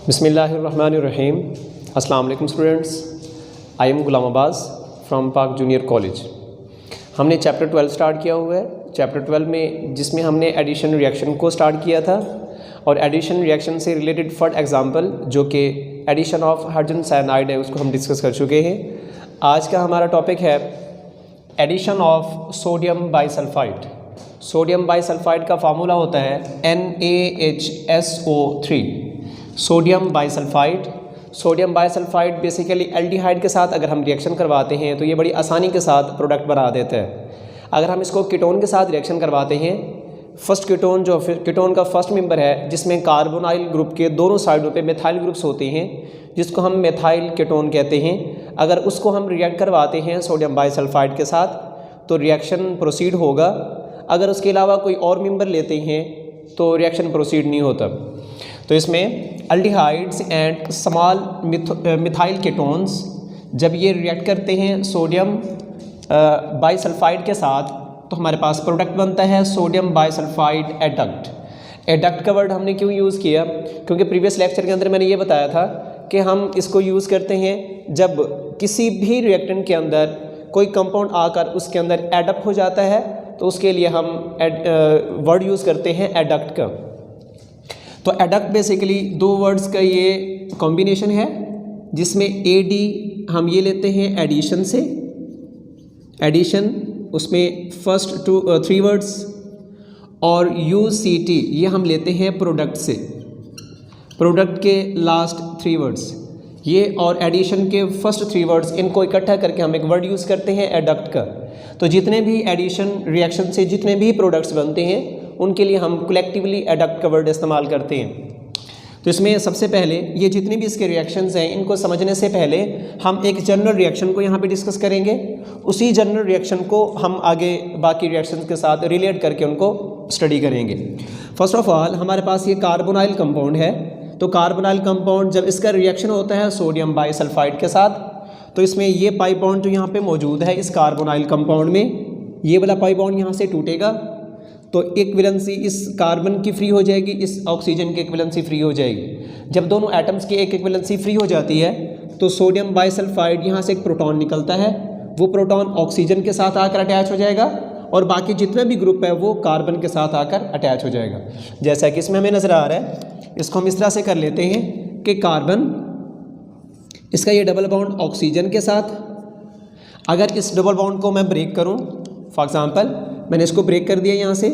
बिस्मिल्लाहिर्रहमानिर्रहीम। अस्सलाम वालेकुम students, I am Ghulam Abbas from पाक जूनियर कॉलेज। हमने चैप्टर 12 स्टार्ट किया हुआ है। चैप्टर 12 में जिसमें हमने एडिशन रिएक्शन को स्टार्ट किया था और एडिशन रिएक्शन से रिलेटेड फर्स्ट एग्जांपल जो कि एडिशन ऑफ हाइड्रोजन साइनाइड है उसको हम डिस्कस कर चुके हैं। आज का हमारा टॉपिक है addition of sodium bisulphide. Sodium bisulphide का फार्मूला होता है NaHSO3। Sodium bisulphide basically aldehyde के साथ अगर हम रिएक्शन करवाते हैं तो ये बड़ी आसानी के साथ प्रोडक्ट बना देता है। अगर हम इसको कीटोन के साथ रिएक्शन करवाते हैं, फर्स्ट कीटोन जो कीटोन का फर्स्ट मेंबर है जिसमें कार्बोनाइल ग्रुप के दोनों साइडों पे मेथाइल ग्रुप्स होते हैं जिसको हम मेथाइल कीटोन कहते हैं, अगर उसको हम रिएक्ट करवाते हैं सोडियम बाइसल्फाइड के साथ तो रिएक्शन प्रोसीड होगा। अगर उसके अलावा कोई और मेंबर लेते हैं तो रिएक्शन प्रोसीड नहीं होता। तो इसमें aldehydes and small methyl ketones जब ये रिएक्ट करते हैं सोडियम बाइसल्फाइड के साथ तो हमारे पास प्रोडक्ट बनता है सोडियम बाइसल्फाइड एडक्ट। एडक्ट का वर्ड हमने क्यों यूज़ किया? क्योंकि प्रीवियस लेक्चर के अंदर मैंने ये बताया था कि हम इसको यूज़ करते हैं जब किसी भी रिएक्टेंट के अंदर कोई कंपाउंड आकर उसके अंदर एडप्ट हो जाता है तो उसके लिए हम वर्ड यूज़ करते हैं एडक्ट का। तो एडक्ट बेसिकली दो वर्ड्स का ये कॉम्बिनेशन है जिसमें AD हम ये लेते हैं एडिशन से, एडिशन उसमें फर्स्ट 3 वर्ड्स, और UCT ये हम लेते हैं प्रोडक्ट से, प्रोडक्ट के लास्ट 3 वर्ड्स ये, और एडिशन के फर्स्ट 3 वर्ड्स इनको इकट्ठा करके हम एक वर्ड यूज़ करते हैं एडक्ट का। तो जितने भी एडिशन रिएक्शन से जितने भी प्रोडक्ट्स बनते हैं उनके लिए हम कलेक्टिवली एडक्ट का वर्ड इस्तेमाल करते हैं। तो इसमें सबसे पहले ये जितने भी इसके रिएक्शंस हैं इनको समझने से पहले हम एक जनरल रिएक्शन को यहाँ पे डिस्कस करेंगे। उसी जनरल रिएक्शन को हम आगे बाकी रिएक्शंस के साथ रिलेट करके उनको स्टडी करेंगे। फर्स्ट ऑफ ऑल हमारे पास ये कार्बोनाइल कंपाउंड है। तो कार्बोनाइल कंपाउंड जब इसका रिएक्शन होता है सोडियम बाइसल्फाइड के साथ तो इसमें ये पाई बॉन्ड जो यहाँ पे मौजूद है इस कार्बोनाइल कंपाउंड में, ये वाला पाई बॉन्ड यहाँ से टूटेगा तो इक्विवेलेंसी इस कार्बन की फ्री हो जाएगी, इस ऑक्सीजन की इक्विवेलेंसी फ्री हो जाएगी। जब दोनों एटम्स की एक इक्विवेलेंसी फ्री हो जाती है तो सोडियम बाइसल्फाइड यहाँ से एक प्रोटॉन निकलता है, वो प्रोटॉन ऑक्सीजन के साथ आकर अटैच हो जाएगा और बाकी जितना भी ग्रुप है वो कार्बन के साथ आकर अटैच हो जाएगा। जैसा कि इसमें हमें नज़र आ रहा है, इसको हम इस तरह से कर लेते हैं कि कार्बन इसका ये डबल बॉन्ड ऑक्सीजन के साथ, अगर इस डबल बॉन्ड को मैं ब्रेक करूं, फॉर एग्जांपल मैंने इसको ब्रेक कर दिया यहाँ से,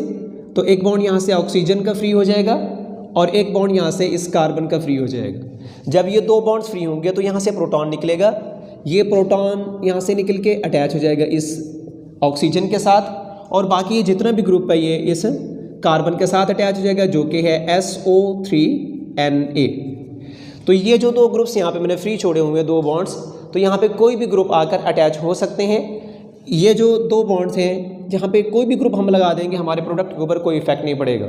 तो एक बॉन्ड यहाँ से ऑक्सीजन का फ्री हो जाएगा और एक बॉन्ड यहाँ से इस कार्बन का फ्री हो जाएगा। जब ये दो बॉन्ड्स फ्री होंगे तो यहाँ से प्रोटॉन निकलेगा, ये प्रोटॉन यहाँ से निकल के अटैच हो जाएगा इस ऑक्सीजन के साथ और बाकी ये जितना भी ग्रुप है ये इस कार्बन के साथ अटैच हो जाएगा जो कि है SO3Na। तो ये जो दो ग्रुप्स यहाँ पे मैंने फ्री छोड़े हुए हैं दो बॉन्ड्स, तो यहाँ पे कोई भी ग्रुप आकर अटैच हो सकते हैं। ये जो दो बॉन्ड्स हैं जहाँ पे कोई भी ग्रुप हम लगा देंगे हमारे प्रोडक्ट के ऊपर कोई इफेक्ट नहीं पड़ेगा।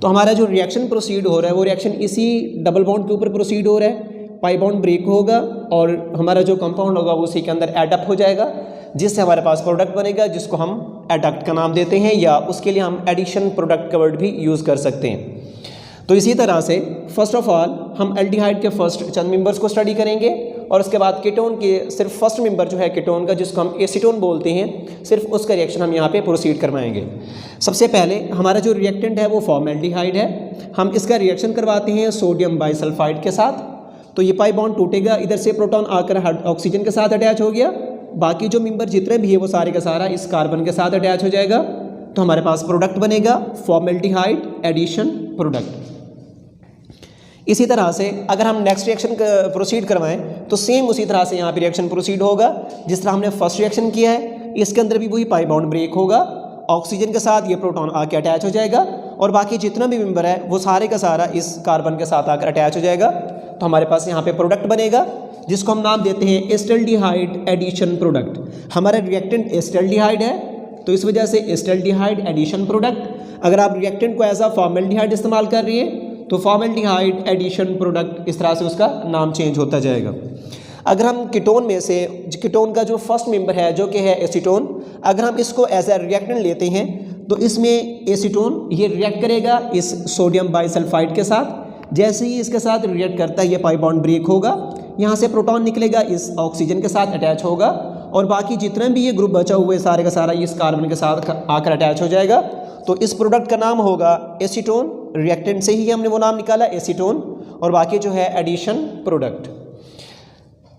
तो हमारा जो रिएक्शन प्रोसीड हो रहा है वो रिएक्शन इसी डबल बॉन्ड के ऊपर प्रोसीड हो रहा है, पाई बॉन्ड ब्रेक होगा और हमारा जो कंपाउंड होगा उसी के अंदर एडअप हो जाएगा जिससे हमारे पास प्रोडक्ट बनेगा जिसको हम एडक्ट का नाम देते हैं, या उसके लिए हम एडिशन प्रोडक्ट का वर्ड भी यूज़ कर सकते हैं। तो इसी तरह से फर्स्ट ऑफ ऑल हम एल्डिहाइड के फर्स्ट चंद मेंबर्स को स्टडी करेंगे और उसके बाद कीटोन के सिर्फ फर्स्ट मेंबर जो है कीटोन का जिसको हम एसीटोन बोलते हैं, सिर्फ उसका रिएक्शन हम यहाँ पे प्रोसीड करवाएंगे। सबसे पहले हमारा जो रिएक्टेंट है वो फॉर्मल्डिहाइड है। हम इसका रिएक्शन करवाते हैं सोडियम बाइसल्फाइड के साथ, तो ये पाई बॉन्ड टूटेगा, इधर से प्रोटॉन आकर ऑक्सीजन के साथ अटैच हो गया, बाकी जो मेंबर जितने भी है वो सारे का सारा इस कार्बन के साथ अटैच हो जाएगा। तो हमारे पास प्रोडक्ट बनेगा फॉर्मल्डिहाइड एडिशन प्रोडक्ट। इसी तरह से अगर हम नेक्स्ट रिएक्शन प्रोसीड करवाएं तो सेम उसी तरह से यहाँ पे रिएक्शन प्रोसीड होगा जिस तरह हमने फर्स्ट रिएक्शन किया है। इसके अंदर भी वही पाई बॉन्ड ब्रेक होगा, ऑक्सीजन के साथ ये प्रोटॉन आके अटैच हो जाएगा और बाकी जितना भी मेंबर है वो सारे का सारा इस कार्बन के साथ आकर अटैच हो जाएगा। तो हमारे पास यहाँ पे प्रोडक्ट बनेगा जिसको हम नाम देते हैं एस्टल्डिहाइड एडिशन प्रोडक्ट। हमारा रिएक्टेंट एस्टल्डिहाइड है तो इस वजह से एस्टल्डिहाइड एडिशन प्रोडक्ट। अगर आप रिएक्टेंट को एज अ फॉर्मल्डिहाइड इस्तेमाल कर रही है तो फॉर्मल्डिहाइड एडिशन प्रोडक्ट, इस तरह से उसका नाम चेंज होता जाएगा। अगर हम कीटोन में से कीटोन का जो फर्स्ट मेंबर है जो कि है एसीटोन, अगर हम इसको एज ए रिएक्टेंट लेते हैं तो इसमें एसीटोन ये रिएक्ट करेगा इस सोडियम बाइसल्फाइड के साथ, जैसे ही इसके साथ रिएक्ट करता है ये पाई बॉन्ड ब्रेक होगा, यहाँ से प्रोटॉन निकलेगा, इस ऑक्सीजन के साथ अटैच होगा और बाकी जितना भी ये ग्रुप बचा हुआ है सारे का सारा इस कार्बन के साथ आकर अटैच हो जाएगा। तो इस प्रोडक्ट का नाम होगा एसीटोन, रिएक्टेंट से ही हमने वो नाम निकाला एसीटोन, और बाकी जो है एडिशन प्रोडक्ट।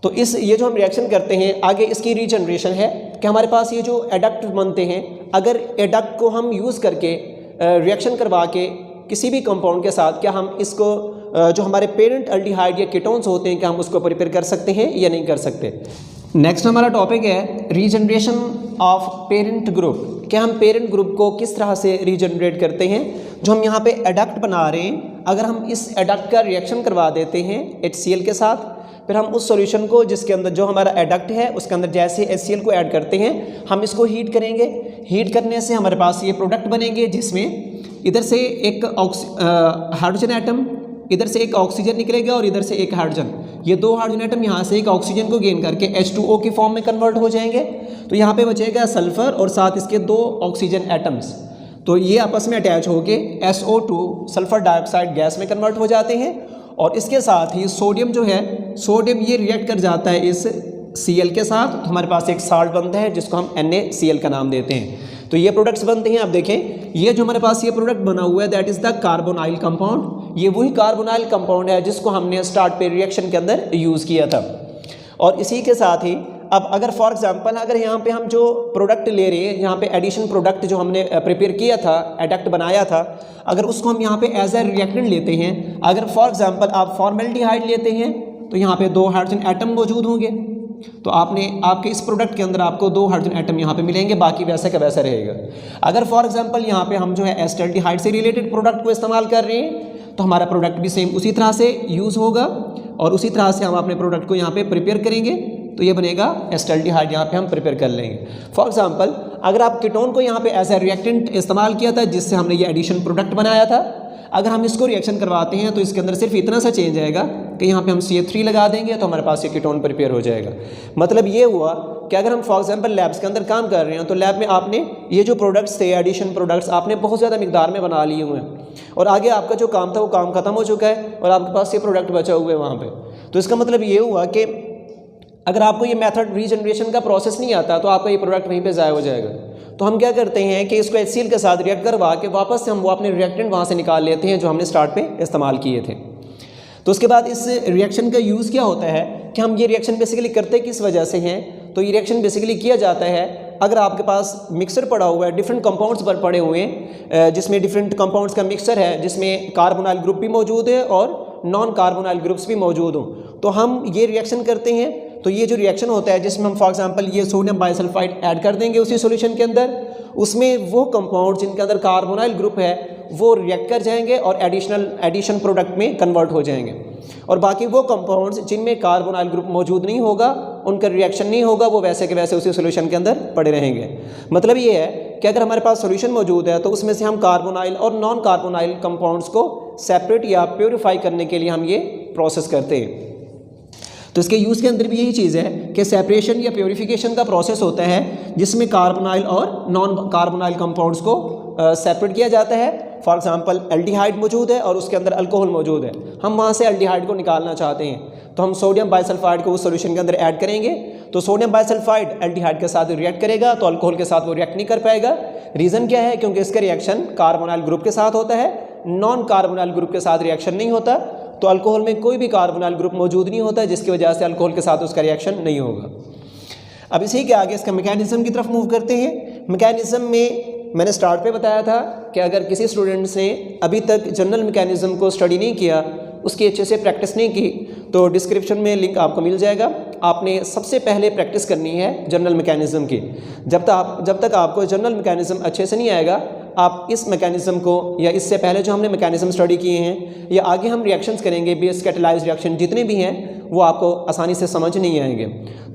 तो ये जो हम रिएक्शन करते हैं आगे इसकी रीजनरेशन है कि हमारे पास ये जो एडक्ट बनते हैं, अगर एडक्ट को हम यूज़ करके रिएक्शन करवा के किसी भी कंपाउंड के साथ क्या हम इसको जो हमारे पेरेंट एल्डिहाइड या कीटोन्स होते हैं क्या हम उसको प्रिपेयर कर सकते हैं या नहीं कर सकते। नेक्स्ट हमारा टॉपिक है रीजनरेशन ऑफ पेरेंट ग्रुप। क्या हम पेरेंट ग्रुप को किस तरह से रीजनरेट करते हैं। जो हम यहाँ पे एडक्ट बना रहे हैं, अगर हम इस एडक्ट का रिएक्शन करवा देते हैं HCl के साथ, फिर हम उस सॉल्यूशन को जिसके अंदर जो हमारा एडक्ट है उसके अंदर जैसे HCl को ऐड करते हैं, हम इसको हीट करेंगे। हीट करने से हमारे पास ये प्रोडक्ट बनेंगे जिसमें इधर से एक हाइड्रोजन एटम, इधर से एक ऑक्सीजन निकलेगा और इधर से एक हाइड्रोजन। ये दो हाइड्रोजन एटम यहाँ से एक ऑक्सीजन को गेन करके H2O की फॉर्म में कन्वर्ट हो जाएंगे। तो यहाँ पे बचेगा सल्फर और साथ इसके दो ऑक्सीजन एटम्स। तो ये आपस में अटैच होके SO2 सल्फर डाइऑक्साइड गैस में कन्वर्ट हो जाते हैं। और इसके साथ ही सोडियम जो है, सोडियम ये रिएक्ट कर जाता है इस Cl के साथ, तो हमारे पास एक साल्ट बनता है जिसको हम NaCl का नाम देते हैं। तो ये प्रोडक्ट्स बनते हैं। आप देखें ये जो हमारे पास ये प्रोडक्ट बना हुआ है that is the carbonyl compound. ये वही कार्बोनाइल कंपाउंड है जिसको हमने स्टार्ट पे रिएक्शन के अंदर यूज़ किया था। और इसी के साथ ही अब अगर फॉर एग्जांपल अगर यहाँ पे हम जो प्रोडक्ट ले रहे हैं, यहाँ पे एडिशन प्रोडक्ट जो हमने प्रिपेयर किया था, एडक्ट बनाया था, अगर उसको हम यहाँ पे एज ए रिएक्टेंट लेते हैं, अगर फॉर एग्जांपल आप फॉर्मेल्डिहाइड लेते हैं तो यहाँ पे दो हाइड्रोजन एटम मौजूद होंगे। तो आपके इस प्रोडक्ट के अंदर आपको दो हाइड्रोजन एटम यहाँ पे मिलेंगे, बाकी वैसे का वैसा रहेगा। अगर फॉर एग्जांपल यहाँ पे हम जो है एस्टल्डिहाइड से रिलेटेड प्रोडक्ट को इस्तेमाल कर रहे हैं तो हमारा प्रोडक्ट भी सेम उसी तरह से यूज़ होगा और उसी तरह से हम अपने प्रोडक्ट को यहाँ पे प्रिपेयर करेंगे। तो ये बनेगा एस्टल्डिहाइड, यहाँ पे हम प्रिपेयर कर लेंगे। फॉर एग्जांपल अगर आप कीटोन को यहाँ पे एज ए रिएक्टेंट इस्तेमाल किया था जिससे हमने ये एडिशन प्रोडक्ट बनाया था, अगर हम इसको रिएक्शन करवाते हैं तो इसके अंदर सिर्फ इतना सा चेंज आएगा कि यहाँ पे हम CH3 लगा देंगे तो हमारे पास ये कीटोन प्रिपेयर हो जाएगा। मतलब ये हुआ कि अगर हम फॉर एग्जांपल लैब्स के अंदर काम कर रहे हैं तो लैब में आपने ये जो प्रोडक्ट्स थे एडिशन प्रोडक्ट्स आपने बहुत ज़्यादा मिकदार में बना लिए हुए हैं और आगे आपका जो काम था वो काम खत्म हो चुका है और आपके पास ये प्रोडक्ट बचा हुआ है वहाँ पर। तो इसका मतलब ये हुआ कि अगर आपको ये मेथड रीजनरेशन का प्रोसेस नहीं आता तो आपका ये प्रोडक्ट वहीं पे ज़ाया हो जाएगा। तो हम क्या करते हैं कि इसको HCl के साथ रिएक्ट करवा के वापस से हम वो अपने रिएक्टेंट वहाँ से निकाल लेते हैं जो हमने स्टार्ट पे इस्तेमाल किए थे। तो उसके बाद इस रिएक्शन का यूज़ क्या होता है कि हम ये रिएक्शन बेसिकली करते किस वजह से हैं। तो ये रिएक्शन बेसिकली किया जाता है अगर आपके पास मिक्सर पड़ा हुआ है, डिफरेंट कंपाउंड्स पर पड़े हुए हैं जिसमें डिफरेंट कंपाउंड्स का मिक्सर है जिसमें कार्बोनाइल ग्रुप भी मौजूद है और नॉन कार्बोनाइल ग्रुप्स भी मौजूद हों, तो हम ये रिएक्शन करते हैं। तो ये जो रिएक्शन होता है जिसमें हम फॉर एग्जांपल ये सोडियम बाइसल्फाइड ऐड कर देंगे उसी सॉल्यूशन के अंदर, उसमें वो कंपाउंड जिनके अंदर कार्बोनाइल ग्रुप है वो रिएक्ट कर जाएंगे और एडिशन प्रोडक्ट में कन्वर्ट हो जाएंगे और बाकी वो कंपाउंड्स जिनमें कार्बोनाइल ग्रुप मौजूद नहीं होगा, उनका रिएक्शन नहीं होगा, वो वैसे के वैसे उसी सॉल्यूशन के अंदर पड़े रहेंगे। मतलब ये है कि अगर हमारे पास सॉल्यूशन मौजूद है तो उसमें से हम कार्बोनाइल और नॉन कार्बोनाइल कंपाउंड्स को सेपरेट या प्योरीफाई करने के लिए हम ये प्रोसेस करते हैं। तो इसके यूज़ के अंदर भी यही चीज़ है कि सेपरेशन या प्योरीफिकेशन का प्रोसेस होता है जिसमें कार्बोनाइल और नॉन कार्बोनाइल कंपाउंड्स को सेपरेट किया जाता है। फॉर एग्जांपल एल्डिहाइड मौजूद है और उसके अंदर अल्कोहल मौजूद है, हम वहाँ से एल्डिहाइड को निकालना चाहते हैं तो हम सोडियम बाइसल्फाइड को उस सॉल्यूशन के अंदर ऐड करेंगे। तो सोडियम बाइसल्फाइड एल्डिहाइड के साथ रिएक्ट करेगा तो अल्कोहल के साथ वो रिएक्ट नहीं कर पाएगा। रीज़न क्या है? क्योंकि इसका रिएक्शन कार्बोनाइल ग्रुप के साथ होता है, नॉन कार्बोनाइल ग्रुप के साथ रिएक्शन नहीं होता। तो अल्कोहल में कोई भी कार्बोनाइल ग्रुप मौजूद नहीं होता जिसकी वजह से अल्कोहल के साथ उसका रिएक्शन नहीं होगा। अब इसी के आगे इसका मैकेनिज्म की तरफ मूव करते हैं। मैकेनिज्म में मैंने स्टार्ट पे बताया था कि अगर किसी स्टूडेंट्स ने अभी तक जनरल मैकेनिज्म को स्टडी नहीं किया, उसकी अच्छे से प्रैक्टिस नहीं की, तो डिस्क्रिप्शन में लिंक आपको मिल जाएगा। आपने सबसे पहले प्रैक्टिस करनी है जनरल मैकेनिज्म की। जब तक आपको जनरल मैकेनिज्म अच्छे से नहीं आएगा, आप इस मैकेनिज्म को या इससे पहले जो हमने मैकेनिज्म स्टडी किए हैं या आगे हम रिएक्शंस करेंगे, बेस कैटालाइज रिएक्शन जितने भी हैं, वो आपको आसानी से समझ नहीं आएंगे।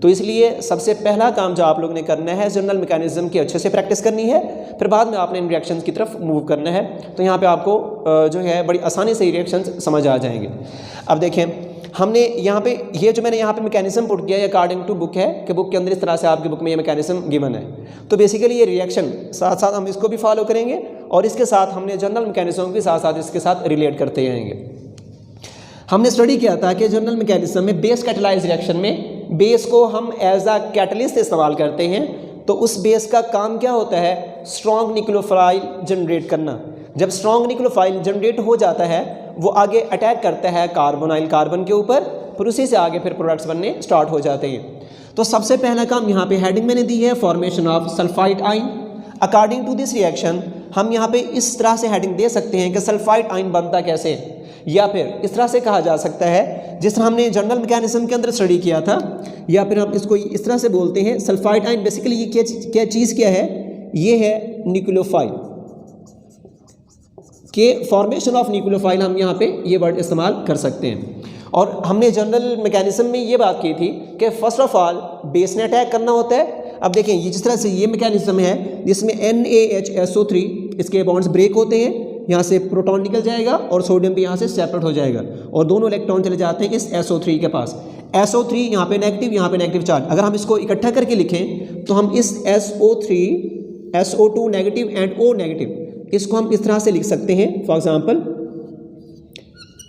तो इसलिए सबसे पहला काम जो आप लोग ने करना है जनरल मैकेनिज्म की अच्छे से प्रैक्टिस करनी है, फिर बाद में आपने इन रिएक्शंस की तरफ मूव करना है। तो यहाँ पे आपको जो है बड़ी आसानी से रिएक्शंस समझ आ जाएंगे। अब देखें हमने यहाँ पे ये जो मैंने यहाँ पे मैकेनिज्म पुट किया है अकॉर्डिंग टू बुक है कि बुक के अंदर इस तरह से आपकी बुक में ये मैकेनिज्म गिवन है। तो बेसिकली ये रिएक्शन साथ साथ हम इसको भी फॉलो करेंगे और इसके साथ हमने जनरल मैकेनिज्म के साथ साथ इसके साथ रिलेट करते जाएंगे। हमने स्टडी किया था कि जनरल मैकेनिज्म में बेस कैटालाइज रिएक्शन में बेस को हम एज अ कैटलिस्ट इस्तेमाल करते हैं, तो उस बेस का काम क्या होता है, स्ट्रॉन्ग न्यूक्लियोफाइल जनरेट करना। जब स्ट्रॉन्ग न्यूक्लियोफाइल जनरेट हो जाता है वो आगे अटैक करता है कार्बोनाइल कार्बन के ऊपर, फिर उसी से आगे फिर प्रोडक्ट्स बनने स्टार्ट हो जाते हैं। तो सबसे पहला काम यहाँ पे हेडिंग मैंने दी है formation of sulphide ion. According to this reaction हम यहाँ पे इस तरह से हेडिंग दे सकते हैं कि सल्फाइड आयन बनता कैसे, या फिर इस तरह से कहा जा सकता है जिस तरह हमने जनरल मैकेनिज्म के अंदर स्टडी किया था, या फिर हम इसको इस तरह से बोलते हैं सल्फाइड आयन बेसिकली ये क्या चीज़ क्या है, ये है न्यूक्लियोफाइल के फॉर्मेशन ऑफ न्यूक्लियोफाइल, हम यहाँ पे ये वर्ड इस्तेमाल कर सकते हैं। और हमने जनरल मैकेनिज्म में ये बात की थी कि फर्स्ट ऑफ ऑल बेस ने अटैक करना होता है। अब देखें ये जिस तरह से ये मैकेनिज्म है जिसमें NaHSO3 इसके बॉन्ड्स ब्रेक होते हैं, यहाँ से प्रोटॉन निकल जाएगा और सोडियम भी यहाँ से सेपरेट हो जाएगा और दोनों इलेक्ट्रॉन चले जाते हैं इस SO3 के पास। SO3 यहाँ पे नेगेटिव, यहाँ पे नेगेटिव चार्ज। अगर हम इसको इकट्ठा करके लिखें तो हम इस SO3 SO2 negative and O negative इसको हम इस तरह से लिख सकते हैं, for example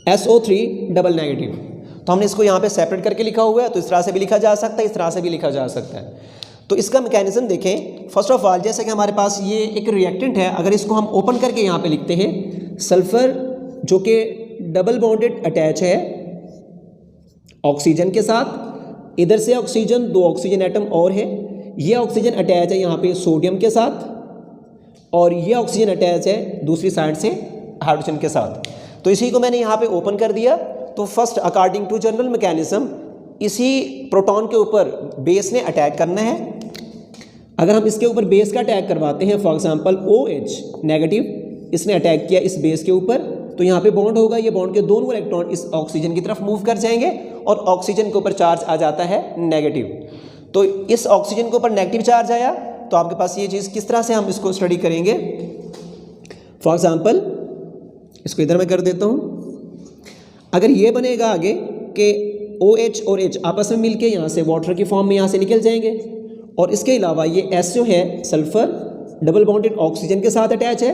SO3 double negative. तो हमने इसको यहाँ पे सेपरेट करके लिखा हुआ है, तो इस तरह से भी लिखा जा सकता है, इस तरह से भी लिखा जा सकता है। तो इसका मैकेनिज्म देखें। फर्स्ट ऑफ ऑल जैसे कि हमारे पास ये एक रिएक्टेंट है, अगर इसको हम ओपन करके यहाँ पे लिखते हैं सल्फर जो कि डबल बॉन्डेड अटैच है ऑक्सीजन के साथ, इधर से ऑक्सीजन, 2 ऑक्सीजन एटम और है, ये ऑक्सीजन अटैच है यहाँ पे सोडियम के साथ, और ये ऑक्सीजन अटैच है दूसरी साइड से हाइड्रोजन के साथ। तो इसी को मैंने यहाँ पे ओपन कर दिया। तो first according to general mechanism इसी प्रोटॉन के ऊपर बेस ने अटैक करना है। अगर हम इसके ऊपर बेस का अटैक करवाते हैं, फॉर एग्जांपल OH नेगेटिव इसने अटैक किया इस बेस के ऊपर, तो यहाँ पे बॉन्ड होगा, ये बॉन्ड के दोनों इलेक्ट्रॉन इस ऑक्सीजन की तरफ मूव कर जाएंगे और ऑक्सीजन के ऊपर चार्ज आ जाता है नेगेटिव। तो इस ऑक्सीजन के ऊपर नेगेटिव चार्ज आया, तो आपके पास ये चीज़ किस तरह से हम इसको स्टडी करेंगे। फॉर एग्जांपल इसको इधर मैं कर देता हूँ। अगर ये बनेगा आगे कि OH और H आपस में मिलके यहाँ से वाटर की फॉर्म में यहाँ से निकल जाएंगे, और इसके अलावा ये S जो है सल्फर डबल बॉन्डेड ऑक्सीजन के साथ अटैच है,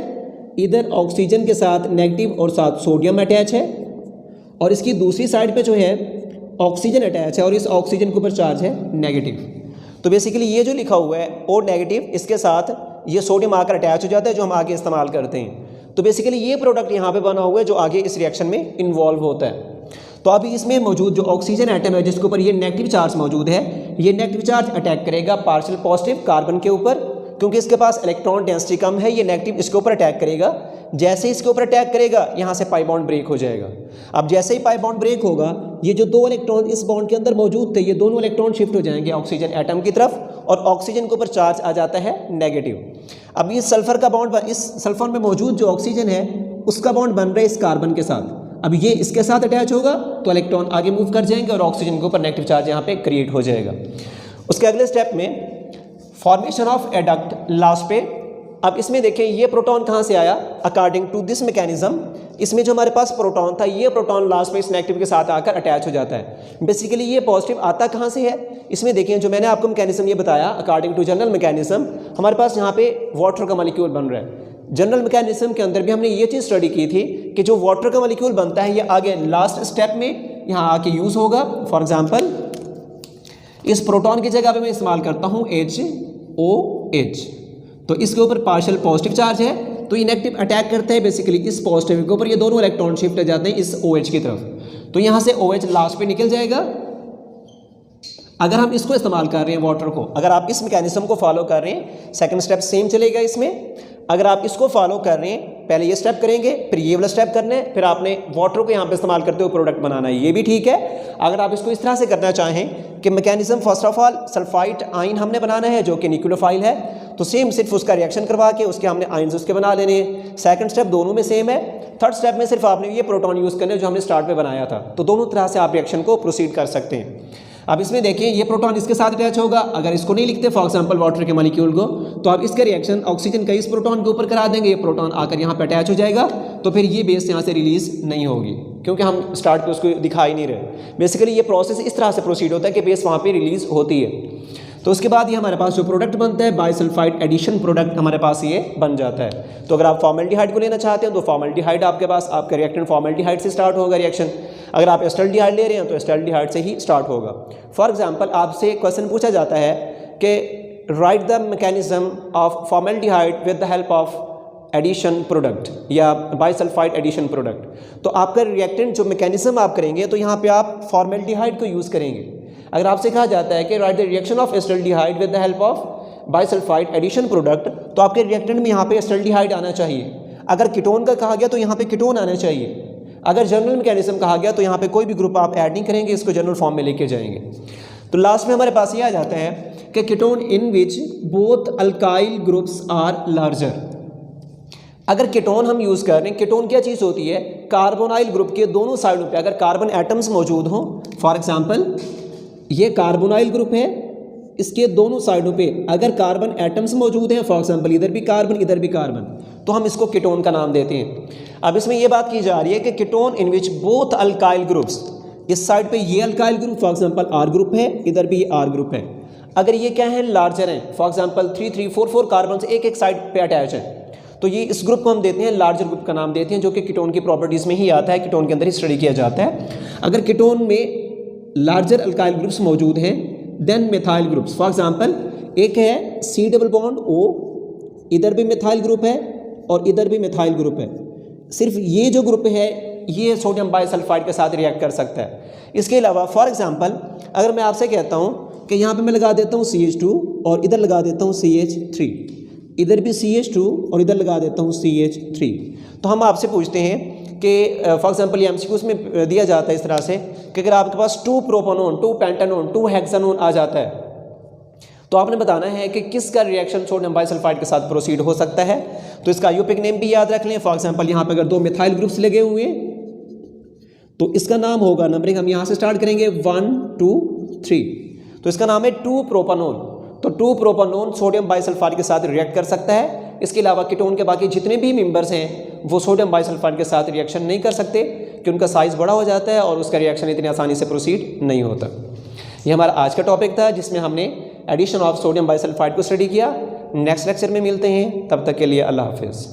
इधर ऑक्सीजन के साथ नेगेटिव और साथ सोडियम अटैच है, और इसकी दूसरी साइड पे जो है ऑक्सीजन अटैच है और इस ऑक्सीजन के ऊपर चार्ज है नेगेटिव। तो बेसिकली ये जो लिखा हुआ है O नेगेटिव, इसके साथ ये सोडियम आकर अटैच हो जाता है जो हम आगे इस्तेमाल करते हैं। तो बेसिकली ये प्रोडक्ट यहाँ पे बना हुआ है जो आगे इस रिएक्शन में इन्वॉल्व होता है। तो अभी इसमें मौजूद जो ऑक्सीजन एटम है जिसके ऊपर ये नेगेटिव चार्ज मौजूद है, ये नेगेटिव चार्ज अटैक करेगा पार्शियल पॉजिटिव कार्बन के ऊपर, क्योंकि इसके पास इलेक्ट्रॉन डेंसिटी कम है, ये नेगेटिव इसके ऊपर अटैक करेगा। जैसे इसके ऊपर अटैक करेगा यहाँ से पाई बॉन्ड ब्रेक हो जाएगा। अब जैसे ही पाई बॉन्ड ब्रेक होगा, ये जो 2 इलेक्ट्रॉन इस बॉन्ड के अंदर मौजूद थे, ये दोनों इलेक्ट्रॉन शिफ्ट हो जाएंगे ऑक्सीजन एटम की तरफ, और ऑक्सीजन के ऊपर चार्ज आ जाता है नेगेटिव। अब इस सल्फर का बॉन्ड, इस सल्फर में मौजूद जो ऑक्सीजन है उसका बॉन्ड बन रहा है इस कार्बन के साथ। अब ये इसके साथ अटैच होगा तो इलेक्ट्रॉन आगे मूव कर जाएंगे और ऑक्सीजन के ऊपर नेगेटिव चार्ज यहाँ पे क्रिएट हो जाएगा। उसके अगले स्टेप में फॉर्मेशन ऑफ एडक्ट लास्ट पे। अब इसमें देखें ये प्रोटॉन कहाँ से आया, अकॉर्डिंग टू दिस मैकेनिज्म इसमें जो हमारे पास प्रोटॉन था, ये प्रोटॉन लास्ट में इस नेगेटिव के साथ आकर अटैच हो जाता है। बेसिकली ये पॉजिटिव आता कहाँ से है, इसमें देखें जो मैंने आपको मैकेनिज्म ये बताया अकॉर्डिंग टू जनरल मैकेनिज्म, हमारे पास यहाँ पे वाटर का मॉलिक्यूल बन रहा है। जनरल मैकेनिज्म के अंदर भी हमने ये चीज़ स्टडी की थी कि जो वाटर का मॉलिक्यूल बनता है ये आगे लास्ट स्टेप में यहाँ आके यूज़ होगा। फॉर एग्जांपल इस प्रोटॉन की जगह पे मैं इस्तेमाल करता हूँ HOH, तो इसके ऊपर पार्शियल पॉजिटिव चार्ज है, तो ये नेगेटिव अटैक करता है बेसिकली इस पॉजिटिव के ऊपर, ये दोनों इलेक्ट्रॉन शिफ्ट हो जाते हैं इस OH की तरफ, तो यहाँ से OH लास्ट पे निकल जाएगा। अगर हम इसको इस्तेमाल कर रहे हैं वाटर को, अगर आप इस मैकेनिज्म को फॉलो कर रहे हैं, सेकंड स्टेप सेम चलेगा इसमें। अगर आप इसको फॉलो कर रहे हैं, पहले ये स्टेप करेंगे, फिर ये वाला स्टेप करना है, फिर आपने वाटर को यहाँ पे इस्तेमाल करते हुए प्रोडक्ट बनाना है, ये भी ठीक है। अगर आप इसको इस तरह से करना चाहें कि mechanism first of all sulphide ion हमने बनाना है जो कि न्यूक्लियोफाइल है, तो सेम सिर्फ उसका रिएक्शन करवा के उसके हमने आयन्स उसके बना लेने हैं। सेकंड स्टेप दोनों में सेम है। थर्ड स्टेप में सिर्फ आपने ये प्रोटॉन यूज़ करने जो हमने स्टार्ट में बनाया था, तो दोनों तरह से आप रिएक्शन को प्रोसीड कर सकते हैं। अब इसमें देखिए ये प्रोटॉन इसके साथ अटैच होगा, अगर इसको नहीं लिखते फॉर एग्जांपल वाटर के मॉलिक्यूल को, तो आप इसका रिएक्शन ऑक्सीजन का इस प्रोटॉन के ऊपर करा देंगे, ये प्रोटॉन आकर यहाँ पे अटैच हो जाएगा, तो फिर ये बेस यहाँ से रिलीज नहीं होगी क्योंकि हम स्टार्ट पे उसको दिखा ही नहीं रहे। बेसिकली ये प्रोसेस इस तरह से प्रोसीड होता है कि बेस वहाँ पे रिलीज होती है। तो उसके बाद ये हमारे पास जो प्रोडक्ट बनता है बाइसल्फाइड एडिशन प्रोडक्ट हमारे पास ये बन जाता है। तो अगर आप फॉर्मेल्डिहाइड को लेना चाहते हैं तो फॉर्मेल्डिहाइड आपके पास, आपका रिएक्टेंट फॉर्मेल्डिहाइड से स्टार्ट होगा रिएक्शन। अगर आप एसिटाल्डिहाइड ले रहे हैं तो एसिटाल्डिहाइड से ही स्टार्ट होगा। फॉर एग्जांपल आपसे क्वेश्चन पूछा जाता है कि write the mechanism of formaldehyde with the help of addition product या बाइसल्फाइड एडिशन प्रोडक्ट। तो आपका रिएक्टेंट जो मैकेनिज्म आप करेंगे तो यहाँ पे आप फॉर्मेल्डिहाइड को यूज़ करेंगे। अगर आपसे कहा जाता है कि write the reaction of acetaldehyde with the help of bisulphide addition product, तो आपके रिएक्टेंट में यहाँ पे एसिटाल्डिहाइड आना चाहिए। अगर कीटोन का कहा गया तो यहाँ पे कीटोन आना चाहिए। अगर जनरल मैकेनिज्म कहा गया तो यहाँ पे कोई भी ग्रुप आप ऐड नहीं करेंगे, इसको जनरल फॉर्म में लेके जाएंगे। तो लास्ट में हमारे पास ये आ जाता है कि ketone in which both alkyl groups are larger. अगर कीटोन हम यूज़ कर रहे हैं, कीटोन क्या चीज़ होती है, कार्बोनाइल ग्रुप के दोनों साइडों पे अगर कार्बन एटम्स मौजूद हों, फॉर एग्जांपल ये कार्बोनाइल ग्रुप है, इसके दोनों साइडों पे अगर कार्बन एटम्स मौजूद हैं, फॉर एग्जांपल इधर भी कार्बन इधर भी कार्बन, तो हम इसको कीटोन का नाम देते हैं। अब इसमें यह बात की जा रही है कि ketone in which both alkyl groups, इस साइड पे ये alkyl group for example R group है, इधर भी ये आर ग्रुप है, अगर ये क्या है लार्जर हैं, फॉर एग्जांपल 3 3 4 4 कार्बन एक एक साइड पे अटैच है, तो ये इस ग्रुप को हम देते हैं लार्जर ग्रुप का नाम देते हैं, जो कि कीटोन की प्रॉपर्टीज़ में ही आता है, कीटोन के अंदर ही स्टडी किया जाता है। अगर कीटोन में लार्जर अल्काइल ग्रुप्स मौजूद हैं then methyl groups, for example एक है C डबल बॉन्ड O, इधर भी मिथाइल ग्रुप है और इधर भी मिथाइल ग्रुप है, सिर्फ ये जो ग्रुप है ये सोडियम बाइसल्फाइड के साथ रिएक्ट कर सकता है। इसके अलावा फॉर एग्जांपल अगर मैं आपसे कहता हूँ कि यहाँ पे मैं लगा देता हूँ CH2 और इधर लगा देता हूँ CH3, इधर भी CH2 और इधर लगा देता हूँ CH3, तो हम आपसे पूछते हैं कि फॉर एग्जांपल ये MCQs में दिया जाता है इस तरह से कि अगर आपके पास 2 प्रोपेनॉन 2 पेंटानॉन 2 हेक्सानॉन आ जाता है, तो आपने बताना है कि किसका रिएक्शन सोडियम बाइसल्फाइड के साथ प्रोसीड हो सकता है। तो इसका आईयूपीएक नेम भी याद रख लें। फॉर एग्जांपल यहाँ पे अगर 2 मिथाइल ग्रुप्स लगे हुए तो इसका नाम होगा, नंबरिंग हम यहाँ से स्टार्ट करेंगे 1 2 3, तो इसका नाम है 2 प्रोपेनॉन। तो 2 प्रोपेनॉन सोडियम बाइसल्फाइड के साथ रिएक्ट कर सकता है। इसके अलावा कीटोन के बाकी जितने भी मेंबर्स हैं वो सोडियम बाइसल्फाइड के साथ रिएक्शन नहीं कर सकते कि उनका साइज़ बड़ा हो जाता है और उसका रिएक्शन इतनी आसानी से प्रोसीड नहीं होता। ये हमारा आज का टॉपिक था जिसमें हमने एडिशन ऑफ सोडियम बाइसल्फाइड को स्टडी किया। नेक्स्ट लेक्चर में मिलते हैं, तब तक के लिए अल्लाह हाफिज़।